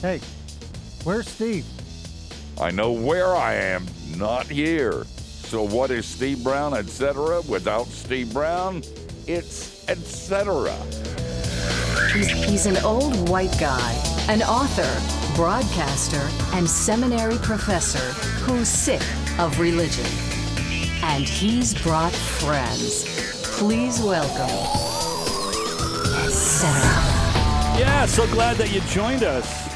Hey, where's Steve? I know where I am, not here. So what is Steve Brown, etc.? Without Steve Brown, it's Etcetera. He's an old white guy, an author, broadcaster, and seminary professor who's sick of religion. And he's brought friends. Please welcome Etcetera. Yeah, so glad that you joined us.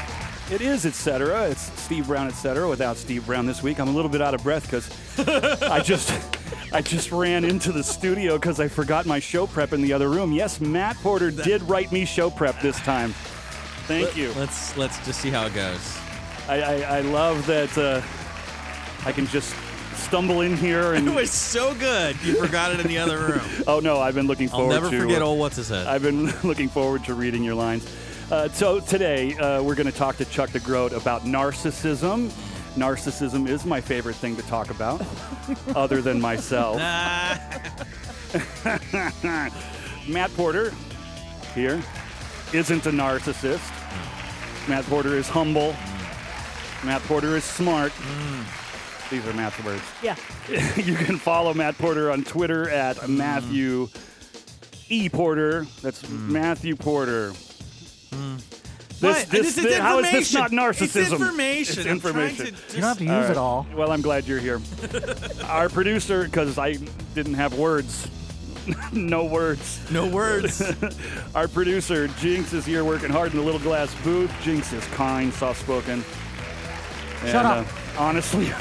It is Etcetera. It's Steve Brown, Etcetera, without Steve Brown this week. I'm a little bit out of breath because I just ran into the studio because I forgot my show prep in the other room. Yes, Matt Porter did write me show prep this time. Thank you. Let's just see how it goes. I love that I can just stumble in here and It was so good. You forgot it in the other room. Oh no, I've been looking forward to. I'll never forget old what's his head. I've been looking forward to reading your lines. So today we're going to talk to Chuck DeGroat about narcissism. Narcissism is my favorite thing to talk about, other than myself. Matt Porter here isn't a narcissist. Matt Porter is humble. Matt Porter is smart. These are Matt's words. Yeah. You can follow Matt Porter on Twitter at Matthew E. Porter. That's Matthew Porter. This is how is this not narcissism? It's information. It's information. You don't have to use it all. Well, I'm glad you're here. Our producer, because I didn't have words. No words. No words. Our producer, JINX, is here working hard in the little glass booth. JINX is kind, soft-spoken. Shut up. Honestly,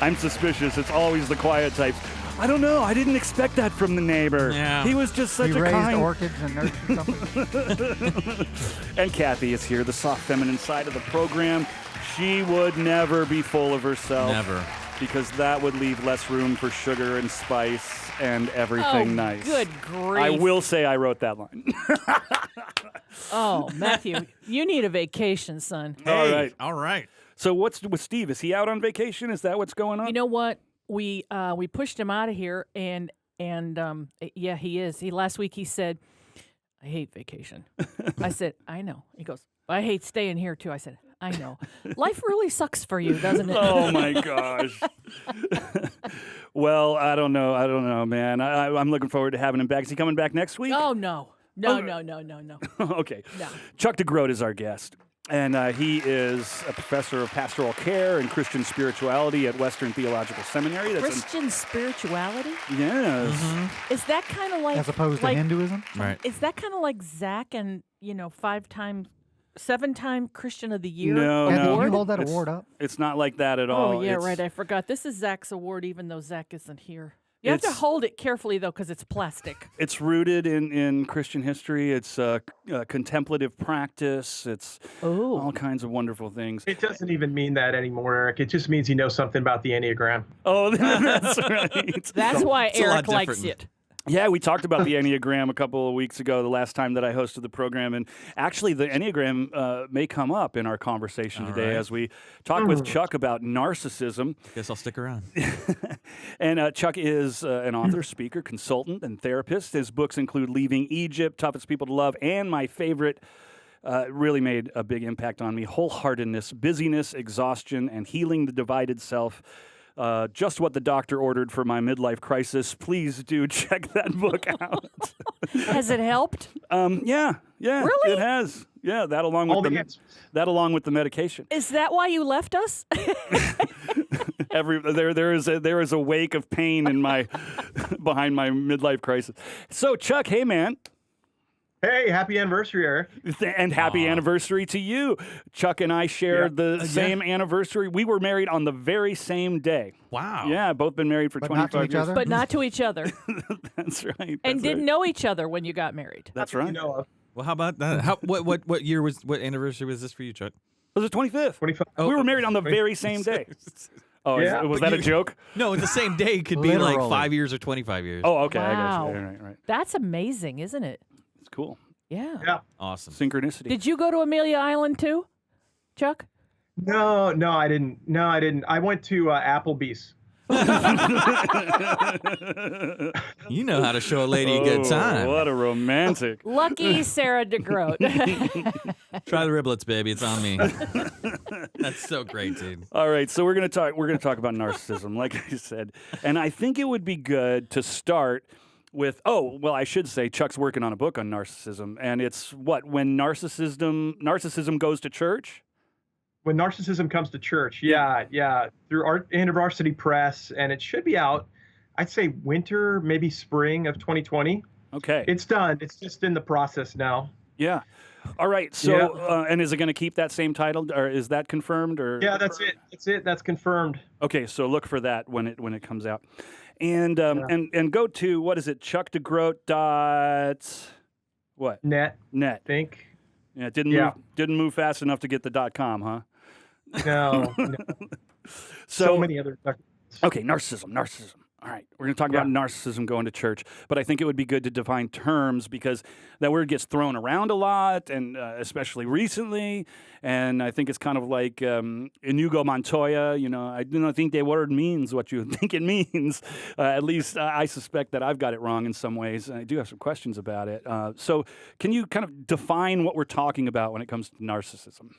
I'm suspicious. It's always the quiet types. I don't know. I didn't expect that from the neighbor. Yeah. He was just such He a raised kind. orchids and nurtured something. And Cathy is here, the soft feminine side of the program. She would never be full of herself. Never. Because that would leave less room for sugar and spice and everything nice. Good grief. I will say I wrote that line. Oh, Matthew, you need a vacation, son. All right. All right. So what's with Steve? Is he out on vacation? Is that what's going on? You know what? We pushed him out of here, and yeah, he is. Last week he said, "I hate vacation." I said, "I know." He goes, "I hate staying here too." I said, "I know." Life really sucks for you, doesn't it? Oh my gosh. Well, I don't know, man. I'm looking forward to having him back. Is he coming back next week? Oh no. No. Okay. No. Chuck DeGroat is our guest. And he is a professor of pastoral care and Christian spirituality at Western Theological Seminary. That's Christian spirituality? Yes. Mm-hmm. Is that kind of like As opposed to Hinduism? Right. Is that kind of like Zach and 7-time Christian of the Year? No, Kathy, no. can you hold that It's- award up? It's not like that at all. Oh, yeah, It's- right. I forgot. This is Zach's award, even though Zach isn't here. You have to It's- hold it carefully, though, because it's plastic. It's rooted in Christian history. It's contemplative practice. It's Oh. all kinds of wonderful things. It doesn't even mean that anymore, Eric. It just means you know something about the Enneagram. Oh, that's right. That's why It's a lot Eric likes different. it. Yeah, we talked about the Enneagram a couple of weeks ago, the last time that I hosted the program. And actually, the Enneagram may come up in our conversation All today right. as we talk with Chuck about narcissism. Guess I'll stick around. And Chuck is an author, speaker, consultant, and therapist. His books include Leaving Egypt, Toughest People to Love, and my favorite, really made a big impact on me, Wholeheartedness, Busyness, Exhaustion, and Healing the Divided Self. Just what the doctor ordered for my midlife crisis. Please do check that book out. Has it helped? Yeah, Really? it has. Yeah, that along All with the answers. that along with the medication. Is that why you left us? There is a wake of pain in my behind my midlife crisis. So Chuck, hey man. Hey, happy anniversary, Eric. And happy anniversary to you. Chuck and I shared the same anniversary. We were married on the very same day. Wow. Yeah, both been married for But not to 25 each years. other? But not to each other. That's right. And that's didn't right. know each other when you got married. That's You right. know of. Well, how about that? What year what anniversary was this for you, Chuck? It was the 25th. 25. We were married on the very same day. Oh, Yeah. was that a joke? No, the same day could be like Literally. 5 years or 25 years. Oh, okay. I got Wow. you. Right. That's amazing, isn't it? It's cool. Yeah. Yeah. Awesome. Synchronicity. Did you go to Amelia Island too, Chuck? No, I didn't. I went to Applebee's. You know how to show a lady a good time. What a romantic. Lucky Sarah DeGroat. Try the riblets, baby. It's on me. That's so great, dude. All right, so we're gonna talk about narcissism, like I said, and I think it would be good to start with. Oh, well, I should say Chuck's working on a book on narcissism, and it's when narcissism goes to church. When narcissism comes to church, yeah, through InterVarsity Press, and it should be out, I'd say winter, maybe spring of 2020. Okay. It's done. It's just in the process now. Yeah. All right. So, and is it going to keep that same title, or is that confirmed? Or Yeah, that's it. That's it. That's confirmed. Okay, so look for that when it comes out, and and go to what is it? Chuck DeGroat what? Net. I think. Yeah, it didn't move fast enough to get the .com, huh? No. So many other. Okay, narcissism. All right, we're going to talk about narcissism going to church, but I think it would be good to define terms because that word gets thrown around a lot, and especially recently. And I think it's kind of like Inigo Montoya. I do not think the word means what you think it means. At least I suspect that I've got it wrong in some ways. And I do have some questions about it. So can you kind of define what we're talking about when it comes to narcissism?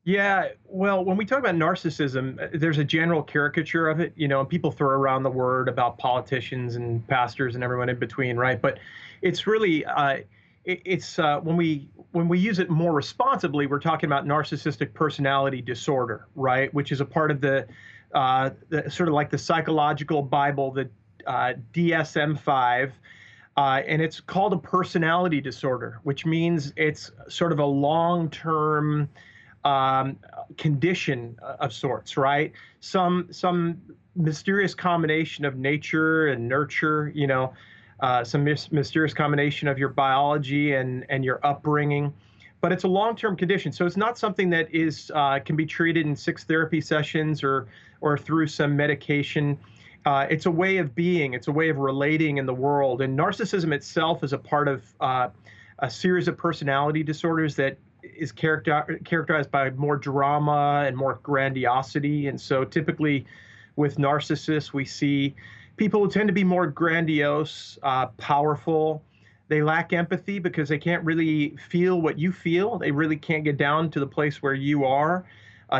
Yeah, well, when we talk about narcissism, there's a general caricature of it, and people throw around the word about politicians and pastors and everyone in between, right? But it's really, when we use it more responsibly, we're talking about narcissistic personality disorder, right? Which is a part of the sort of like the psychological Bible, the DSM-5. And it's called a personality disorder, which means it's sort of a long-term condition of sorts, right? Some mysterious combination of nature and nurture, some mysterious combination of your biology and your upbringing, but it's a long-term condition. So it's not something that is can be treated in 6 therapy sessions or through some medication. It's a way of being. It's a way of relating in the world. And narcissism itself is a part of a series of personality disorders that is characterized by more drama and more grandiosity. And so typically with narcissists, we see people who tend to be more grandiose, powerful. They lack empathy because they can't really feel what you feel. They really can't get down to the place where you are.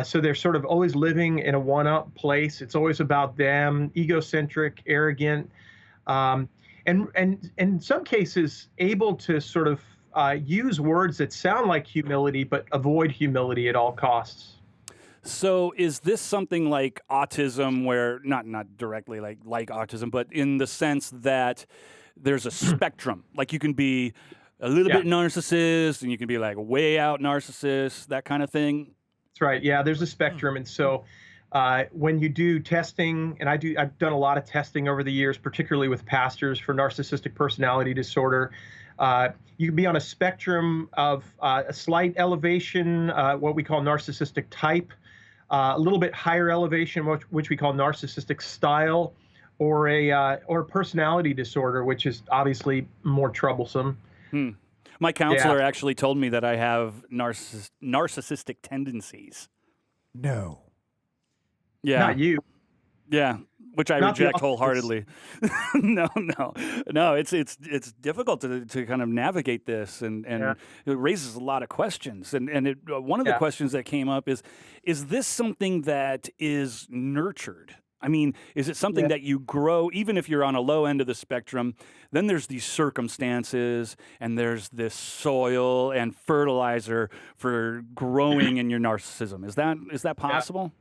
So they're sort of always living in a one-up place. It's always about them, egocentric, arrogant, and in some cases able to sort of use words that sound like humility, but avoid humility at all costs. So is this something like autism where, not directly like autism, but in the sense that there's a spectrum, like you can be a little bit narcissist and you can be like way out narcissist, that kind of thing? That's right. Yeah, there's a spectrum. And so when you do testing, and I've done a lot of testing over the years, particularly with pastors for narcissistic personality disorder, you can be on a spectrum of a slight elevation, what we call narcissistic type, a little bit higher elevation, which we call narcissistic style, or a personality disorder, which is obviously more troublesome. My counselor actually told me that I have narcissistic tendencies. No. Yeah. Not you. Yeah. Which I reject wholeheartedly. No. It's difficult to kind of navigate this, and it raises a lot of questions. And one of the questions that came up is this something that is nurtured? I mean, is it something that you grow, even if you're on a low end of the spectrum? Then there's these circumstances, and there's this soil and fertilizer for growing in your narcissism. Is that possible?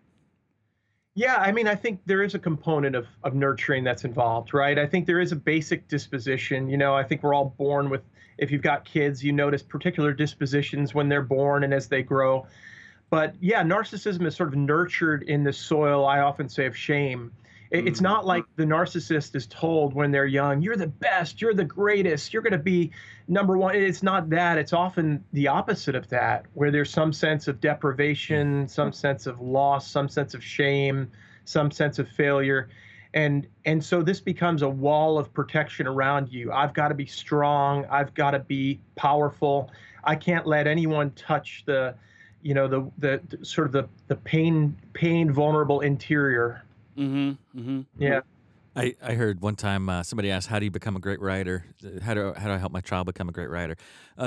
Yeah, I mean, I think there is a component of nurturing that's involved, right? I think there is a basic disposition. I think we're all born with, if you've got kids, you notice particular dispositions when they're born and as they grow. But yeah, narcissism is sort of nurtured in the soil, I often say, of shame. It's not like the narcissist is told when they're young, you're the best, you're the greatest, you're going to be number one. It's not that. It's often the opposite of that, where there's some sense of deprivation, some sense of loss, some sense of shame, some sense of failure. And so this becomes a wall of protection around you. I've got to be strong. I've got to be powerful. I can't let anyone touch the sort of the pain vulnerable interior. Yeah. I heard one time somebody asked, "How do you become a great writer? How do I help my child become a great writer?"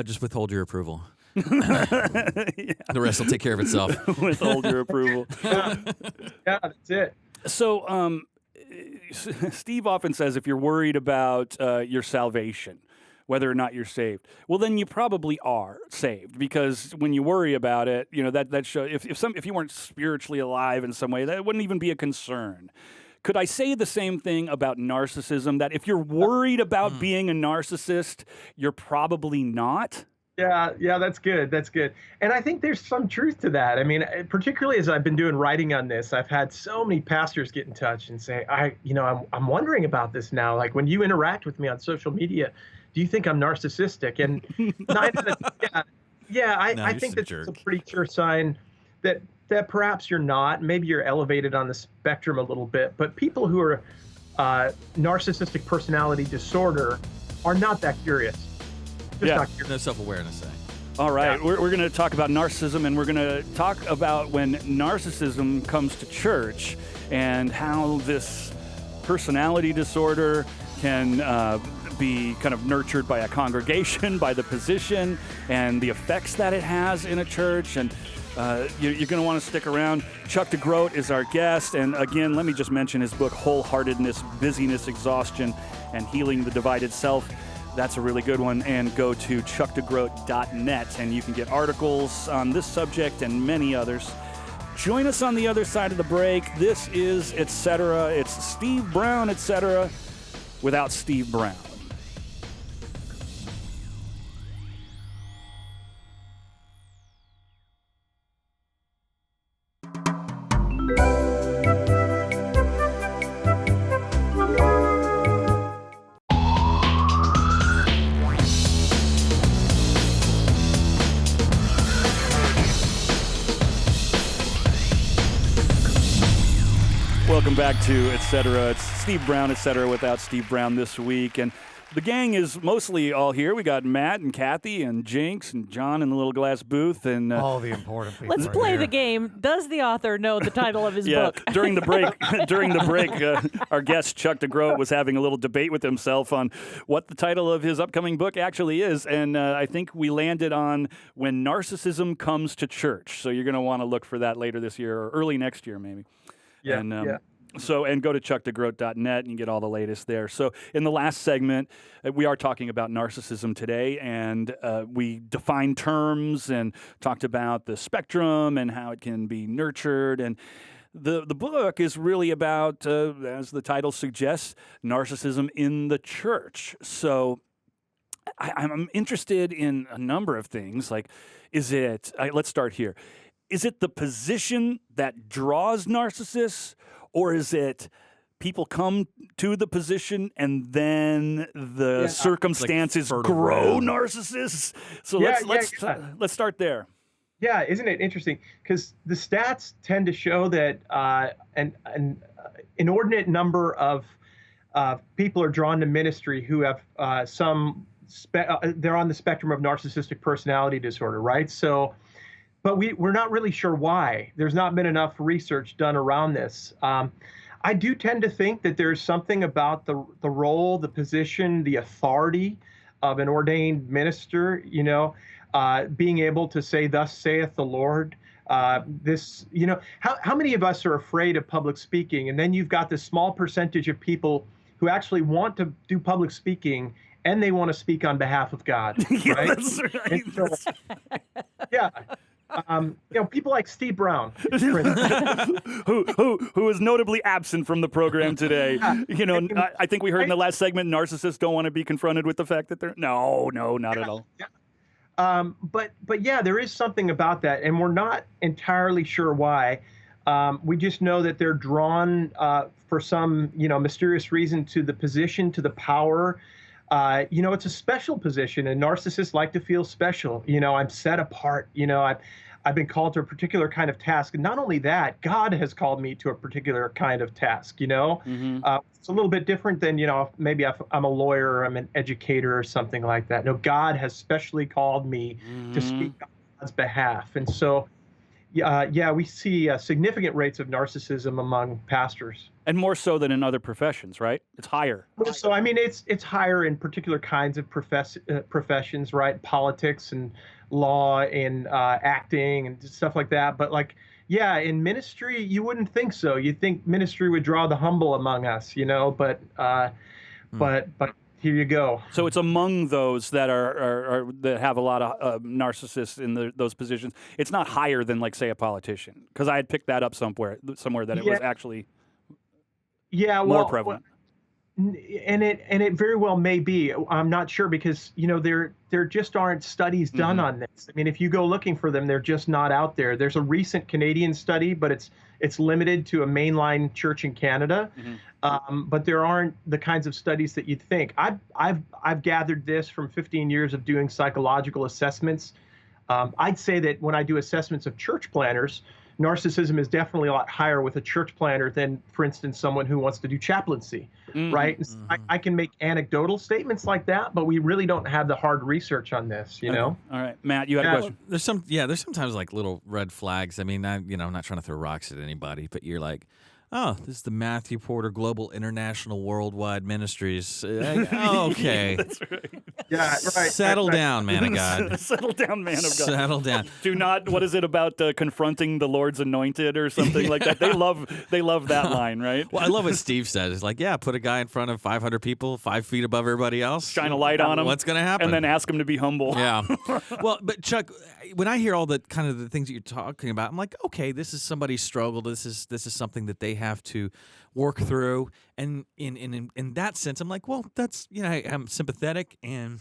Just withhold your approval. The rest will take care of itself. Withhold your approval. Yeah, that's it. So, Steve often says if you're worried about your salvation, whether or not you're saved, well, then you probably are saved, because when you worry about it, that shows if you weren't spiritually alive in some way, that wouldn't even be a concern. Could I say the same thing about narcissism? That if you're worried about being a narcissist, you're probably not? Yeah, that's good. That's good. And I think there's some truth to that. I mean, particularly as I've been doing writing on this, I've had so many pastors get in touch and say, I'm wondering about this now. Like, when you interact with me on social media, do you think I'm narcissistic? And I think that's a pretty sure sign that perhaps you're not. Maybe you're elevated on the spectrum a little bit. But people who are narcissistic personality disorder are not that curious. No self-awareness. All right, we're going to talk about narcissism, and we're going to talk about when narcissism comes to church and how this personality disorder can be kind of nurtured by a congregation, by the position, and the effects that it has in a church. And you're going to want to stick around. Chuck DeGroat is our guest. And again, let me just mention his book, Wholeheartedness, Busyness, Exhaustion, and Healing the Divided Self. That's a really good one. And go to chuckdegroat.net, and you can get articles on this subject and many others. Join us on the other side of the break. This is Etcetera. It's Steve Brown, Etcetera, without Steve Brown. Welcome back to Etcetera. It's Steve Brown, Etcetera, without Steve Brown this week. And the gang is mostly all here. We got Matt and Kathy and JINX and John in the little glass booth. And all the important people. Let's play the game. Does the author know the title of his book? During the break, our guest Chuck DeGroat was having a little debate with himself on what the title of his upcoming book actually is. And I think we landed on When Narcissism Comes to Church. So you're going to want to look for that later this year or early next year, maybe. Yeah, and, and go to chuckdegroat.net and you get all the latest there. So in the last segment, we are talking about narcissism today, and we defined terms and talked about the spectrum and how it can be nurtured. And the book is really about, as the title suggests, narcissism in the church. So I'm interested in a number of things. Like, let's start here. Is it the position that draws narcissists, or is it people come to the position and then the circumstances grow narcissists? So let's start there. Yeah, isn't it interesting? Because the stats tend to show that an inordinate number of people are drawn to ministry who have they're on the spectrum of narcissistic personality disorder, right? So. But we're not really sure why. There's not been enough research done around this. I do tend to think that there's something about the role, the position, the authority of an ordained minister, being able to say, "Thus saith the Lord." How many of us are afraid of public speaking? And then you've got this small percentage of people who actually want to do public speaking, and they want to speak on behalf of God. Right? That's right. So, yeah. People like Steve Brown, who is notably absent from the program today. I think we heard in the last segment, narcissists don't want to be confronted with the fact that they're not at all. Yeah. But yeah, there is something about that, and we're not entirely sure why. We just know that they're drawn for some mysterious reason to the position, to the power. It's a special position, and narcissists like to feel special. I'm set apart. I've been called to a particular kind of task. And not only that, God has called me to a particular kind of task. It's a little bit different than, maybe if I'm a lawyer or I'm an educator or something like that. No, God has specially called me to speak on God's behalf. And so, Yeah, we see significant rates of narcissism among pastors. And more so than in other professions, right? It's higher. So I mean, it's higher in particular kinds of professions, right? Politics and law and acting and stuff like that. But like, yeah, in ministry, you wouldn't think so. You'd think ministry would draw the humble among us, you know. But here you go. So it's among those that are that have a lot of narcissists in those positions. It's not higher than, like, say, a politician, because I had picked that up somewhere that it was actually more prevalent. And it very well may be. I'm not sure, because there just aren't studies done on this. I mean, if you go looking for them, they're just not out there. There's a recent Canadian study, but it's limited to a mainline church in Canada. But there aren't the kinds of studies that you'd think. I've gathered this from 15 years of doing psychological assessments. I'd say that when I do assessments of church planners, narcissism is definitely a lot higher with a church planner than, for instance, someone who wants to do chaplaincy, right? I can make anecdotal statements like that, but we really don't have the hard research on this, you know? All right, Matt, you had a question. There's sometimes like little red flags. I mean, I'm not trying to throw rocks at anybody, but you're like, oh, this is the Matthew Porter Global International Worldwide Ministries. Okay. That's right. Yeah, right. Settle down, man of God. Settle down, man of God. Settle down. Do not. What is it about confronting the Lord's anointed or something like that? They love that line, right? Well, I love what Steve said. It's like, yeah, put a guy in front of 500 people, 5 feet above everybody else. Shine a light on him. What's going to happen? And then ask him to be humble. Yeah. Well, but Chuck, when I hear all the kind of the things that you're talking about, I'm like, okay, this is somebody's struggle. This is something that they have to work through. And in that sense, I'm like, well, that's, I'm sympathetic, and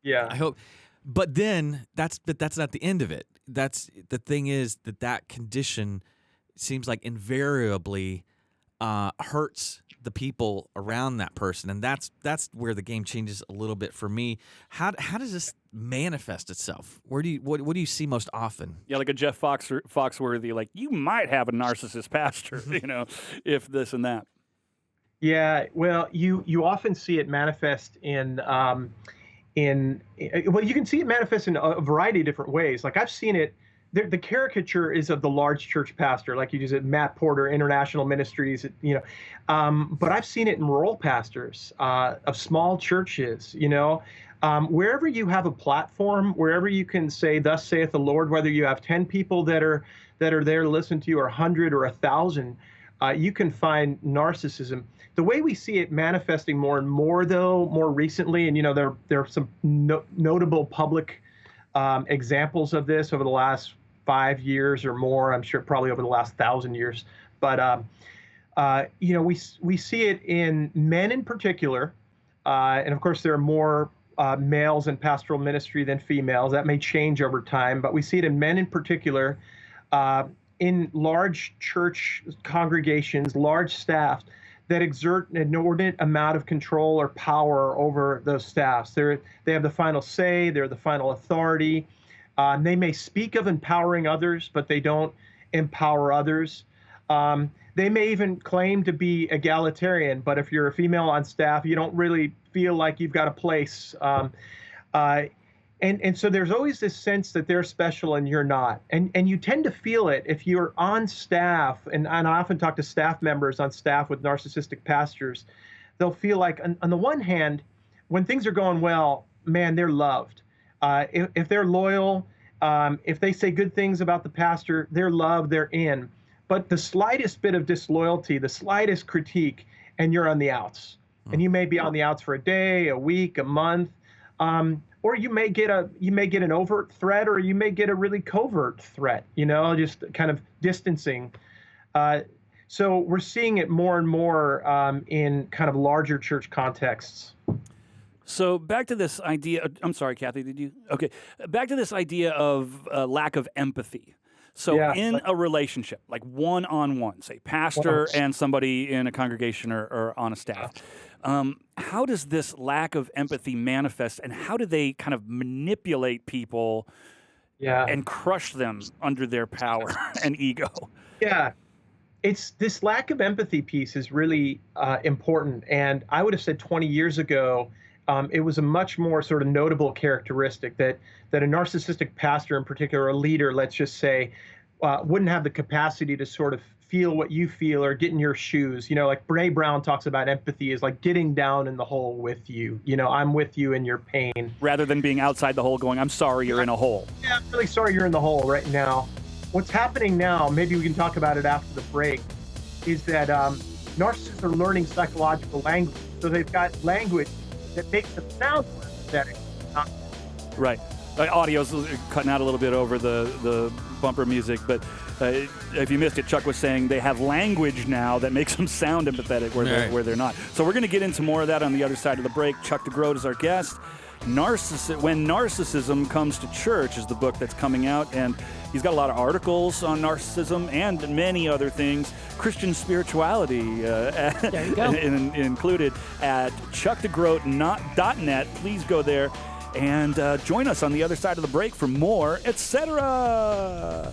Yeah. I hope. But then that's not the end of it. That's the thing, is that condition seems like invariably hurts the people around that person, and that's where the game changes a little bit for me. How does this manifest itself? What do you see most often? Yeah, like a Jeff Foxworthy, like, you might have a narcissist pastor, if this and that. Yeah, well, you often see it manifest in you can see it manifest in a variety of different ways. Like, I've seen it. The caricature is of the large church pastor, like you just said, Matt Porter, International Ministries, but I've seen it in rural pastors of small churches, wherever you have a platform, wherever you can say, "Thus saith the Lord," whether you have 10 people that are there to listen to you, or 100 or 1,000, you can find narcissism. The way we see it manifesting more and more, though, more recently, and there are some notable public examples of this over the last 5 years or more. I'm sure probably over the last 1,000 years. But we see it in men in particular, and of course there are more males in pastoral ministry than females. That may change over time, but we see it in men in particular, in large church congregations, large staffs that exert an inordinate amount of control or power over those staffs. They have the final say. They're the final authority. They may speak of empowering others, but they don't empower others. They may even claim to be egalitarian, but if you're a female on staff, you don't really feel like you've got a place. And so there's always this sense that they're special and you're not. And you tend to feel it if you're on staff, and I often talk to staff members on staff with narcissistic pastors. They'll feel like, on the one hand, when things are going well, man, they're loved. If they're loyal, if they say good things about the pastor, they're loved, they're in. But the slightest bit of disloyalty, the slightest critique, and you're on the outs. And you may be on the outs for a day, a week, a month. Or you may get an overt threat, or you may get a really covert threat, just kind of distancing. So we're seeing it more and more in kind of larger church contexts. So back to this idea. I'm sorry, Kathy, did you? Okay. Back to this idea of lack of empathy. So in a relationship, like one-on-one, say pastor and somebody in a congregation or on a staff, how does this lack of empathy manifest, and how do they kind of manipulate people and crush them under their power and ego? Yeah. It's this lack of empathy piece is really important. And I would have said 20 years ago, it was a much more sort of notable characteristic that a narcissistic pastor in particular, a leader, let's just say, wouldn't have the capacity to sort of feel what you feel or get in your shoes. You know, like Brene Brown talks about empathy is like getting down in the hole with you. You know, I'm with you in your pain. Rather than being outside the hole going, I'm sorry you're in a hole. Yeah, I'm really sorry you're in the hole right now. What's happening now, maybe we can talk about it after the break, is that narcissists are learning psychological language. So they've got language that makes them sound more empathetic. Right. Audio's cutting out a little bit over the bumper music, but if you missed it, Chuck was saying they have language now that makes them sound empathetic where they're not. So we're going to get into more of that on the other side of the break. Chuck DeGroat is our guest. When Narcissism Comes to Church is the book that's coming out, and he's got a lot of articles on narcissism and many other things. Christian spirituality There you go. included at chuckdegroat.net. Please go there and join us on the other side of the break for more Etcetera.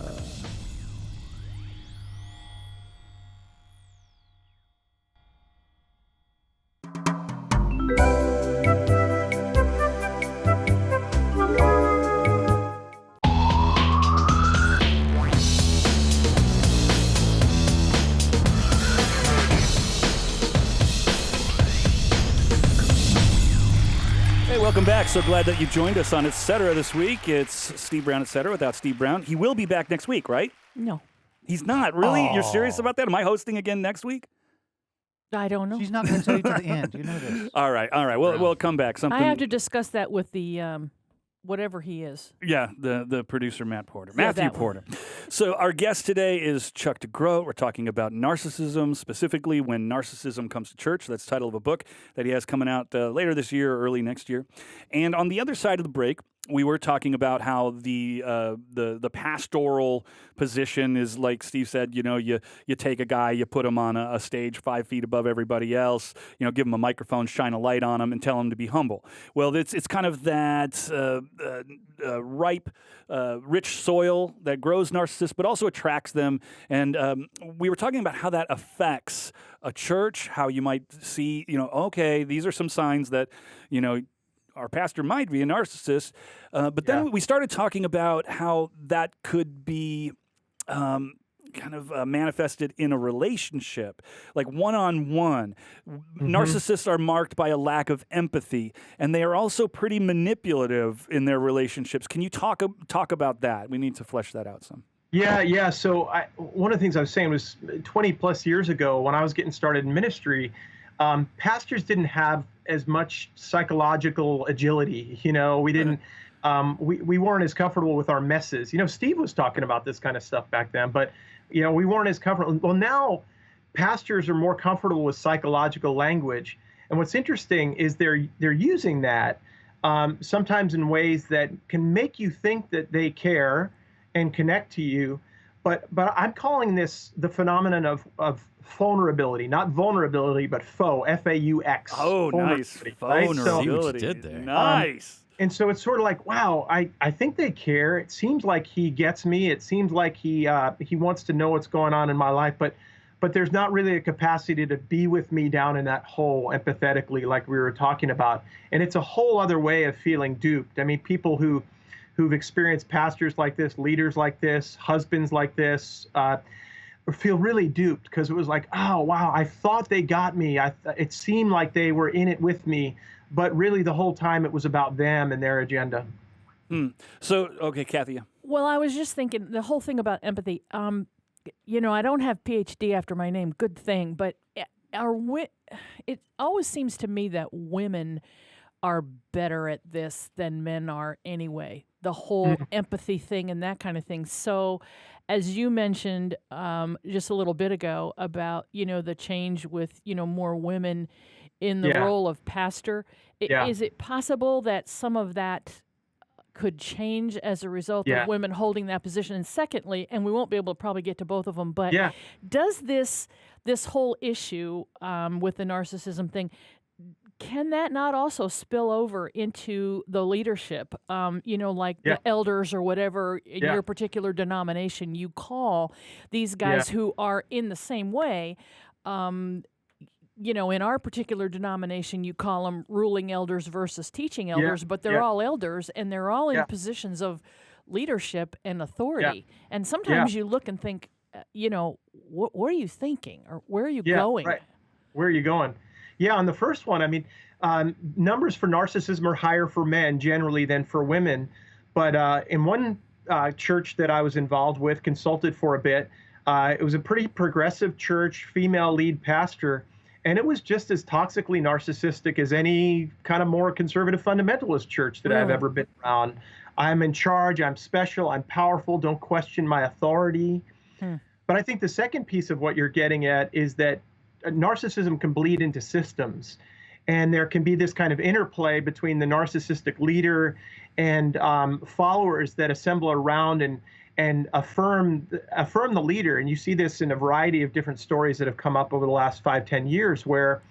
Welcome back. So glad that you joined us on Etcetera this week. It's Steve Brown, Etcetera, without Steve Brown. He will be back next week, right? No, He's not. Really? You're serious about that? Am I hosting again next week? I don't know. She's not going to tell you to the end. You know this. All right. We'll come back. Something. I have to discuss that with the whatever he is. Yeah, the producer, Matt Porter. Yeah, Matthew that one. Porter. So our guest today is Chuck DeGroat. We're talking about narcissism, specifically When Narcissism Comes to Church. That's the title of a book that he has coming out later this year or early next year. And on the other side of the break, we were talking about how the pastoral position is, like Steve said, you know, you take a guy, you put him on a stage 5 feet above everybody else, you know, give him a microphone, shine a light on him, and tell him to be humble. Well, it's kind of that ripe, rich soil that grows narcissists, but also attracts them. And we were talking about how that affects a church, how you might see, you know, okay, these are some signs that, you know, our pastor might be a narcissist. But then we started talking about how that could be kind of manifested in a relationship, like one-on-one. Narcissists are marked by a lack of empathy, and they are also pretty manipulative in their relationships. Can you talk about that? We need to flesh that out some. Yeah. So one of the things I was saying was 20 plus years ago when I was getting started in ministry, pastors didn't have as much psychological agility. You know, we didn't, we weren't as comfortable with our messes. You know, Steve was talking about this kind of stuff back then, but, you know, we weren't as comfortable. Well, now pastors are more comfortable with psychological language. And what's interesting is they're using that sometimes in ways that can make you think that they care and connect to you. But I'm calling this the phenomenon of vulnerability, not vulnerability, but F-A-U-X. Oh, nice. Right? See what you did there. Nice. And so it's sort of like, wow, I think they care. It seems like he gets me. It seems like he wants to know what's going on in my life, but there's not really a capacity to be with me down in that hole empathetically, like we were talking about. And it's a whole other way of feeling duped. I mean, people who've experienced pastors like this, leaders like this, husbands like this, feel really duped because it was like, oh, wow, I thought they got me. It seemed like they were in it with me, but really the whole time it was about them and their agenda. So, okay, Kathy. Well, I was just thinking the whole thing about empathy. You know, I don't have PhD after my name. Good thing, but it always seems to me that women are better at this than men are anyway. The whole empathy thing and that kind of thing. So, as you mentioned just a little bit ago about, you know, the change with, you know, more women in the role of pastor, is it possible that some of that could change as a result of women holding that position? And secondly, and we won't be able to probably get to both of them, but does this whole issue with the narcissism thing, can that not also spill over into the leadership? You know, like the elders or whatever in your particular denomination you call these guys who are in the same way. You know, in our particular denomination, you call them ruling elders versus teaching elders, but they're all elders and they're all in positions of leadership and authority. And sometimes you look and think, what are you thinking, or where are you going? Right. Where are you going? Yeah, on the first one, I mean, numbers for narcissism are higher for men generally than for women. But in one church that I was involved with, consulted for a bit, it was a pretty progressive church, female lead pastor, and it was just as toxically narcissistic as any kind of more conservative fundamentalist church that I've ever been around. I'm in charge, I'm special, I'm powerful, don't question my authority. But I think the second piece of what you're getting at is that narcissism can bleed into systems. And there can be this kind of interplay between the narcissistic leader and followers that assemble around and affirm the leader. And you see this in a variety of different stories that have come up over the last 5-10 years, where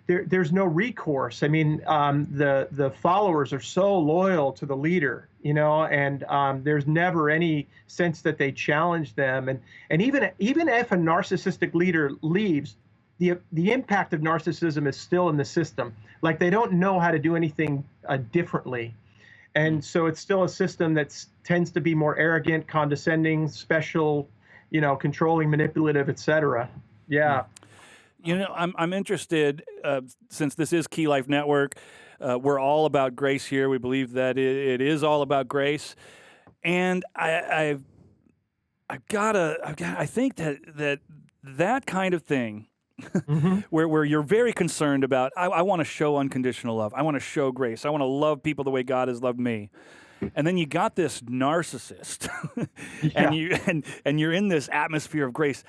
there's no recourse. I mean, the followers are so loyal to the leader, and there's never any sense that they challenge them. And even if a narcissistic leader leaves, the impact of narcissism is still in the system. Like, they don't know how to do anything differently. And so it's still a system that tends to be more arrogant, condescending, special, controlling, manipulative, etc. Yeah. I'm interested, since this is Key Life Network, we're all about grace here. We believe that it is all about grace. And I think that kind of thing, where you're very concerned about, I want to show unconditional love. I want to show grace. I want to love people the way God has loved me. And then you got this narcissist, and you're in this atmosphere of grace.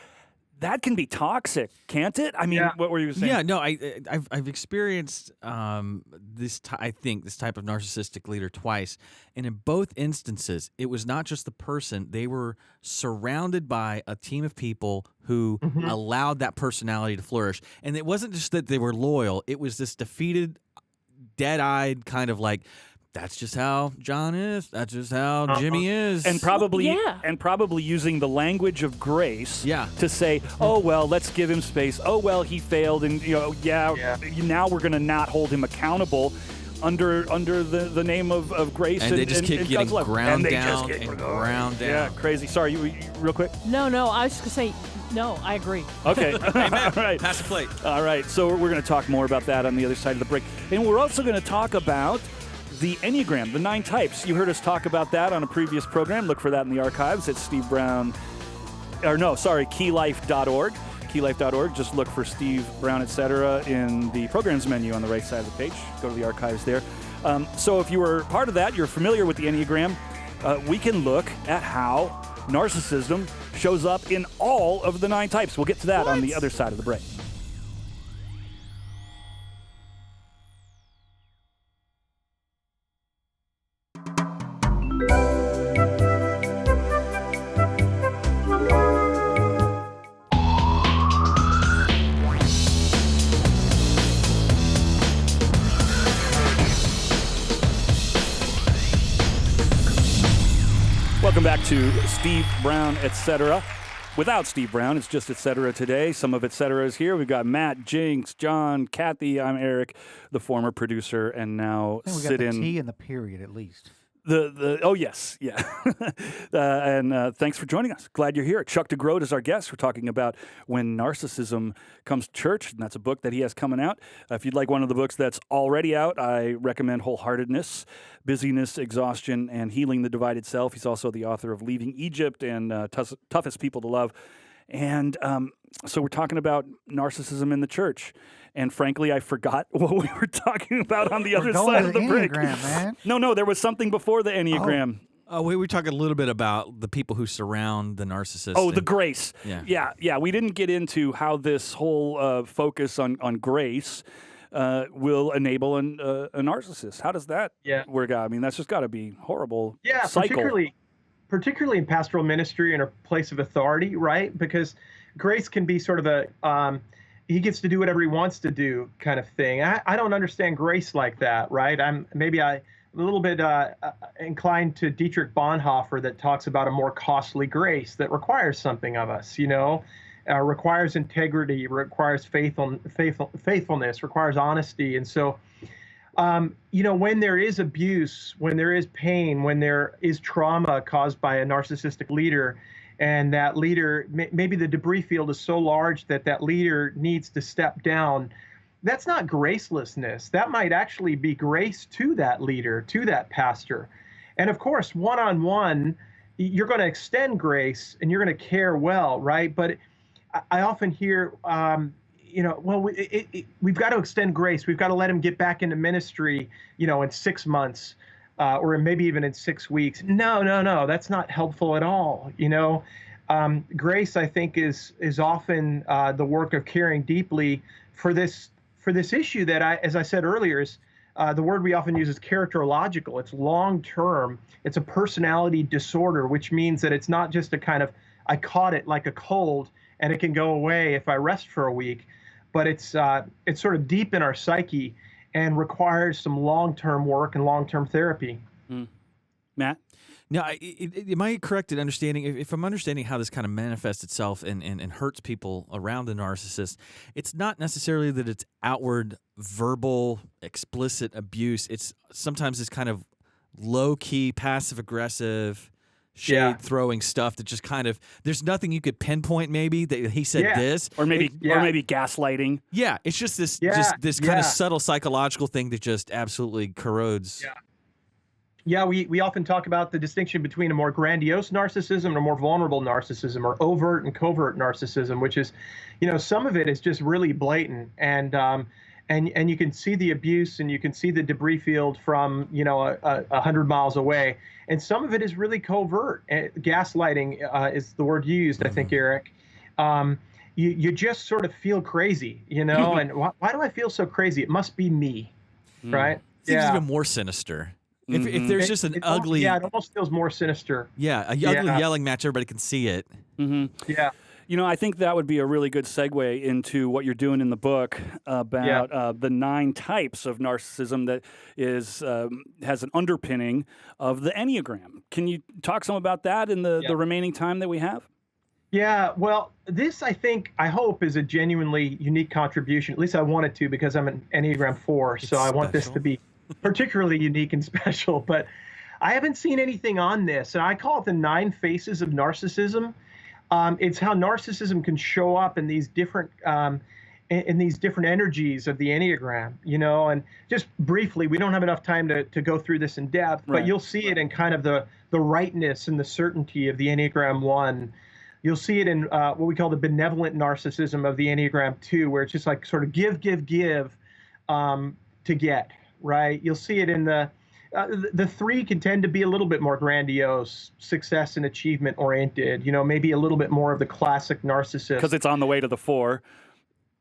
That can be toxic, can't it? I mean, what were you saying? Yeah, no, I've experienced this type of narcissistic leader twice, and in both instances, it was not just the person; they were surrounded by a team of people who allowed that personality to flourish. And it wasn't just that they were loyal; it was this defeated, dead-eyed kind of like, that's just how John is. That's just how Jimmy is. And probably using the language of grace to say, oh, well, let's give him space. Oh, well, he failed. And, now we're going to not hold him accountable under the name of grace. And they just keep getting ground down and ground down. Yeah, crazy. Sorry, you real quick. No, I was just going to say, no, I agree. Okay. All right. Pass the plate. All right. So we're going to talk more about that on the other side of the break. And we're also going to talk about the Enneagram, the 9 types. You heard us talk about that on a previous program. Look for that in the archives at keylife.org. Keylife.org. Just look for Steve Brown, Etcetera in the programs menu on the right side of the page. Go to the archives there. So if you were part of that, you're familiar with the Enneagram, we can look at how narcissism shows up in all of the 9 types. We'll get to that on the other side of the break. Welcome back to Steve Brown, Etcetera. Without Steve Brown, it's just Etcetera today. Some of Etcetera is here. We've got Matt, JINX, John, Kathy. I'm Eric, the former producer, and now we got the T and the period at least. Oh yes, yeah. And thanks for joining us. Glad you're here. Chuck DeGroat is our guest. We're talking about When Narcissism Comes to Church, and that's a book that he has coming out. If you'd like one of the books that's already out, I recommend Wholeheartedness, Busyness, Exhaustion, and Healing the Divided Self. He's also the author of Leaving Egypt and Toughest People to Love. And so we're talking about narcissism in the church. And frankly, I forgot what we were talking about on the other side of the break. Man. No, there was something before the Enneagram. Oh, we were talking a little bit about the people who surround the narcissist. Oh, the grace. Yeah. We didn't get into how this whole focus on grace will enable a narcissist. How does that work out? I mean, that's just got to be horrible. Yeah, cycle. particularly in pastoral ministry in a place of authority, right? Because grace can be sort of a he gets to do whatever he wants to do kind of thing. I don't understand grace like that, right? I'm a little bit inclined to Dietrich Bonhoeffer, that talks about a more costly grace that requires something of us, requires integrity, requires faithfulness, requires honesty. And so When there is abuse, when there is pain, when there is trauma caused by a narcissistic leader, and that leader, maybe the debris field is so large that that leader needs to step down, that's not gracelessness. That might actually be grace to that leader, to that pastor. And of course, one-on-one, you're going to extend grace and you're going to care well, right? But I often hear, we've got to extend grace. We've got to let him get back into ministry, in 6 months, or maybe even in 6 weeks. No, that's not helpful at all. Grace, I think, is often the work of caring deeply for this issue that as I said earlier, is the word we often use is characterological. It's long term. It's a personality disorder, which means that it's not just a kind of, I caught it like a cold and it can go away if I rest for a week, but it's sort of deep in our psyche and requires some long-term work and long-term therapy. Matt? Now, am I correct in understanding, if I'm understanding how this kind of manifests itself and hurts people around the narcissist, it's not necessarily that it's outward, verbal, explicit abuse. It's sometimes this kind of low-key, passive-aggressive, shade-throwing stuff that just kind of, there's nothing you could pinpoint maybe that he said this. Or maybe gaslighting. Yeah, it's just this kind of subtle psychological thing that just absolutely corrodes. Yeah, we often talk about the distinction between a more grandiose narcissism and a more vulnerable narcissism, or overt and covert narcissism, which is, some of it is just really blatant, and you can see the abuse and you can see the debris field from 100 miles away, and some of it is really covert. Gaslighting is the word you used, I think, Eric. You just sort of feel crazy, and why do I feel so crazy? It must be me, right? Seems even more sinister. If there's just an ugly... it almost feels more sinister. Yeah, a ugly yelling match, everybody can see it. Yeah. I think that would be a really good segue into what you're doing in the book about the 9 types of narcissism that has an underpinning of the Enneagram. Can you talk some about that in the remaining time that we have? Yeah, well, this, I hope, is a genuinely unique contribution. At least I want it to, because I'm an Enneagram 4, so I want this to be particularly unique and special. But I haven't seen anything on this, and I call it the 9 faces of narcissism. It's how narcissism can show up in these different energies of the Enneagram, and just briefly, we don't have enough time to go through this in depth, but you'll see it in kind of the rightness and the certainty of the Enneagram 1. You'll see it in what we call the benevolent narcissism of the Enneagram 2, where it's just like sort of give to get, right? You'll see it in the 3 can tend to be a little bit more grandiose, success and achievement oriented, maybe a little bit more of the classic narcissist. Because it's on the way to the 4.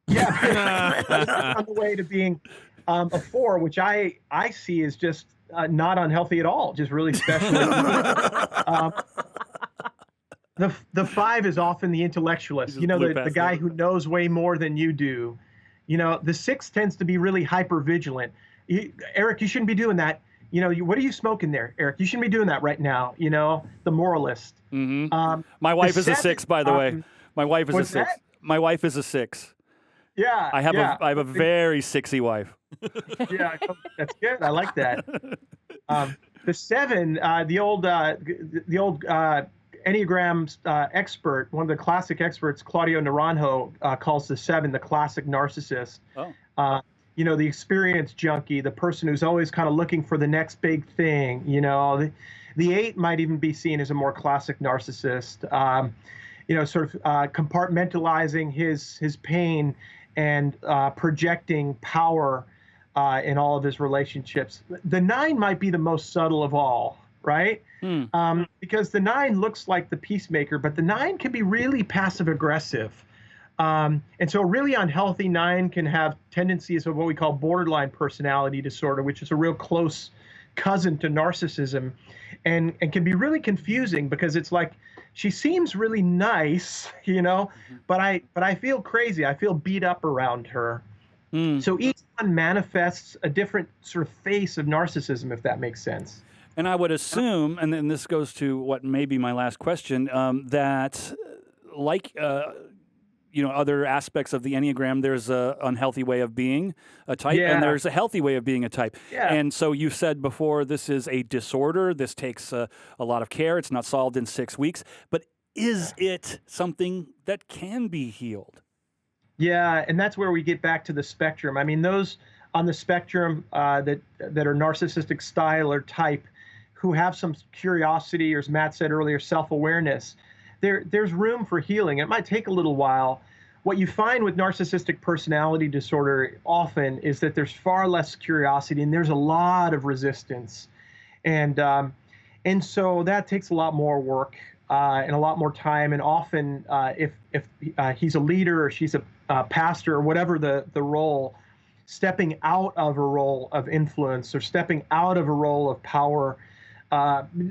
Yeah, on the way to being a 4, which I see as just not unhealthy at all, just really special. The 5 is often the intellectualist, the guy who knows way more than you do. The 6 tends to be really hyper vigilant. Eric, you shouldn't be doing that. What are you smoking there, Eric? You shouldn't be doing that right now. The moralist. Mm-hmm. My wife is a 6, by the way. My wife is a 6. That? My wife is a 6. Yeah. I have a very 6-y wife. Yeah, that's good. I like that. The 7, the old Enneagram expert, one of the classic experts, Claudio Naranjo, calls the 7 the classic narcissist. Oh. The experienced junkie, the person who's always kind of looking for the next big thing. The 8 might even be seen as a more classic narcissist. Sort of compartmentalizing his pain and projecting power in all of his relationships. The 9 might be the most subtle of all, right? Because the 9 looks like the peacemaker, but the 9 can be really passive aggressive. And so a really unhealthy 9 can have tendencies of what we call borderline personality disorder, which is a real close cousin to narcissism, and can be really confusing because it's like she seems really nice, but I feel crazy. I feel beat up around her. So each one manifests a different sort of face of narcissism, if that makes sense. And I would assume, and then this goes to what may be my last question, that like other aspects of the Enneagram. There's a unhealthy way of being a type, Yeah. and there's a healthy way of being a type. Yeah. And so you said before, this is a disorder. This takes a lot of care. It's not solved in 6 weeks. But is it something that can be healed? Yeah, and that's where we get back to the spectrum. I mean, those on the spectrum that are narcissistic style or type, who have some curiosity, or as Matt said earlier, self-awareness, there's room for healing. It might take a little while. What you find with narcissistic personality disorder often is that there's far less curiosity and there's a lot of resistance, and so that takes a lot more work and a lot more time. And often, if he's a leader or she's a pastor or whatever the role, stepping out of a role of influence or stepping out of a role of power,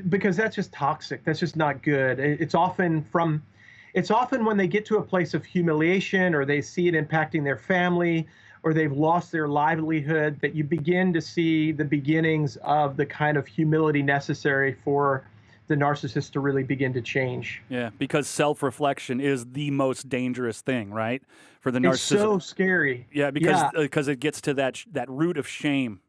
because that's just toxic. That's just not good. It's often when they get to a place of humiliation, or they see it impacting their family, or they've lost their livelihood, that you begin to see the beginnings of the kind of humility necessary for the narcissist to really begin to change. Yeah, because self-reflection is the most dangerous thing, right? For the narcissist. It's so scary. Yeah, because it gets to that root of shame.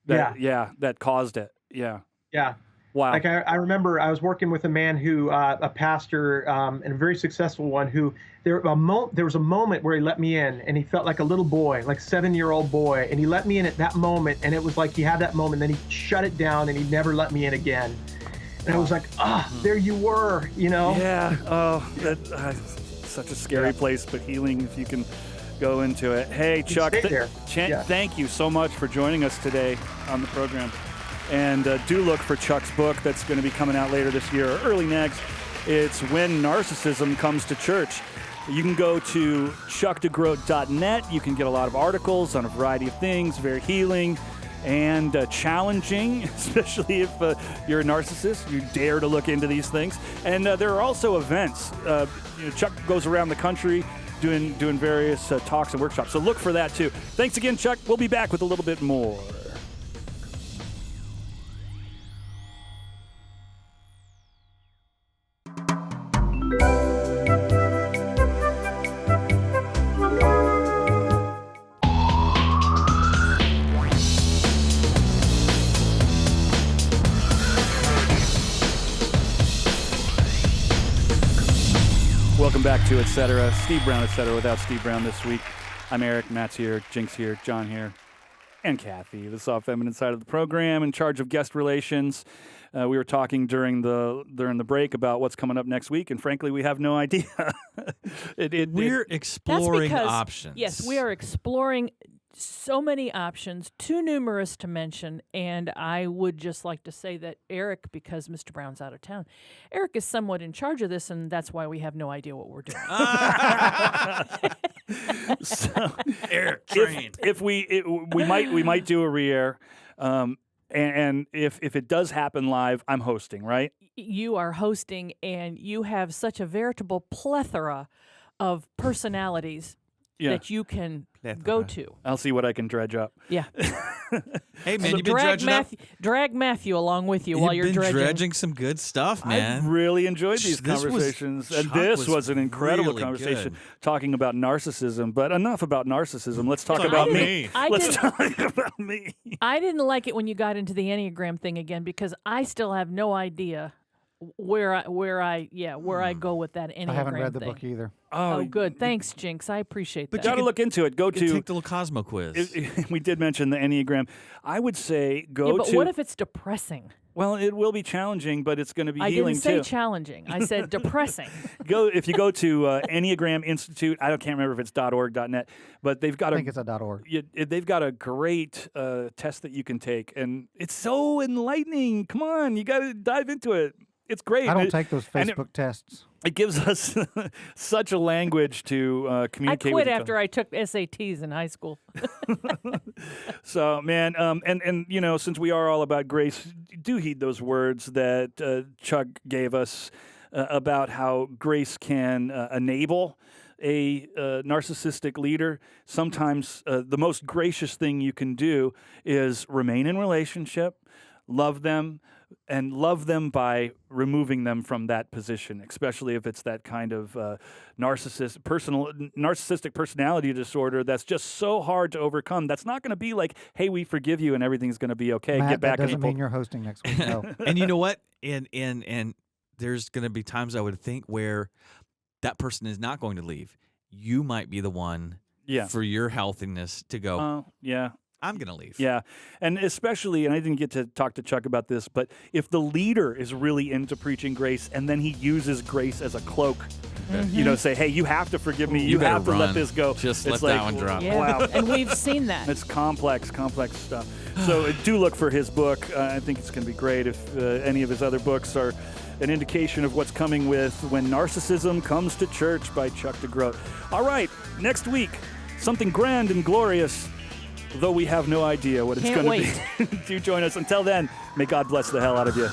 That caused it. Yeah. Yeah. Wow. Like I remember I was working with a man who, a pastor, and a very successful one, who there was a moment where he let me in, and he felt like a little boy, like 7-year-old boy, and he let me in at that moment, and it was like he had that moment, then he shut it down, and he never let me in again. And I was like, there you were, Yeah. Oh, that's such a scary place, but healing if you can go into it. Hey, Chuck, thank you so much for joining us today on the program. And do look for Chuck's book that's going to be coming out later this year or early next. It's When Narcissism Comes to Church. You can go to chuckdegroat.net. You can get a lot of articles on a variety of things, very healing and challenging, especially if you're a narcissist. You dare to look into these things. And there are also events. Chuck goes around the country doing various talks and workshops. So look for that too. Thanks again, Chuck. We'll be back with a little bit more. Welcome back to Etcetera. Steve Brown, Etcetera, without Steve Brown this week. I'm Eric, Matt's here, Jinx here, John here, and Kathy, the soft feminine side of the program, in charge of guest relations. We were talking during the break about what's coming up next week, and frankly, we have no idea. We're exploring options. Yes, we are exploring so many options, too numerous to mention, and I would just like to say that ERIK, because Mr. Brown's out of town, ERIK is somewhat in charge of this, and that's why we have no idea what we're doing. So, ERIK trained. If we might do a re-air, and if it does happen live, I'm hosting, right? You are hosting, and you have such a veritable plethora of personalities that you can go to. I'll see what I can dredge up. Yeah. Hey, man, you've been dredging up. Drag Matthew along with you while you're You've been dredging. some good stuff, man. I really enjoyed these conversations. This was an incredible really conversation good. talking about narcissism. But enough about narcissism. Let's talk about me. Let's talk about me. I didn't like it when you got into the Enneagram thing again, because I still have no idea where I go with that Enneagram thing. I haven't read the book either. Oh, good. Thanks, Jinx. I appreciate that. But got to look into it. Go to take the little Cosmo quiz. We did mention the Enneagram. I would say go but to. what if it's depressing? Well, it will be challenging, but it's going to be I healing didn't say too. challenging. I said depressing. If you go to Enneagram Institute, I can't remember if it's .org.net, but they've got I think it's a .org. They've got a great test that you can take, and it's so enlightening. Come on, you got to dive into it. It's great. I don't take those Facebook tests. It gives us such a language to communicate. I quit with each after I took SATs in high school. So, man, and since we are all about grace, do heed those words that Chuck gave us about how grace can enable a narcissistic leader. Sometimes the most gracious thing you can do is remain in relationship, love them, and love them by removing them from that position, especially if it's that kind of narcissistic personality disorder that's just so hard to overcome. That's not going to be like, hey, we forgive you and everything's going to be okay. Matt, Get back. that doesn't mean you're hosting next week. No. And you know what? And there's going to be times I would think where that person is not going to leave. You might be the one for your healthiness to go, I'm going to leave. Yeah. And especially, and I didn't get to talk to Chuck about this, but if the leader is really into preaching grace and then he uses grace as a cloak, you know, say, hey, you have to forgive me. You have to let this go. Just it's let like, that one drop. Yeah. Wow. And we've seen that. It's complex stuff. So do look for his book. I think it's going to be great if any of his other books are an indication of what's coming with When Narcissism Comes to Church by Chuck DeGroat. All right, next week, something grand and glorious, though we have no idea what it's Can't going to be. Do join us. Until then, may God bless the hell out of you.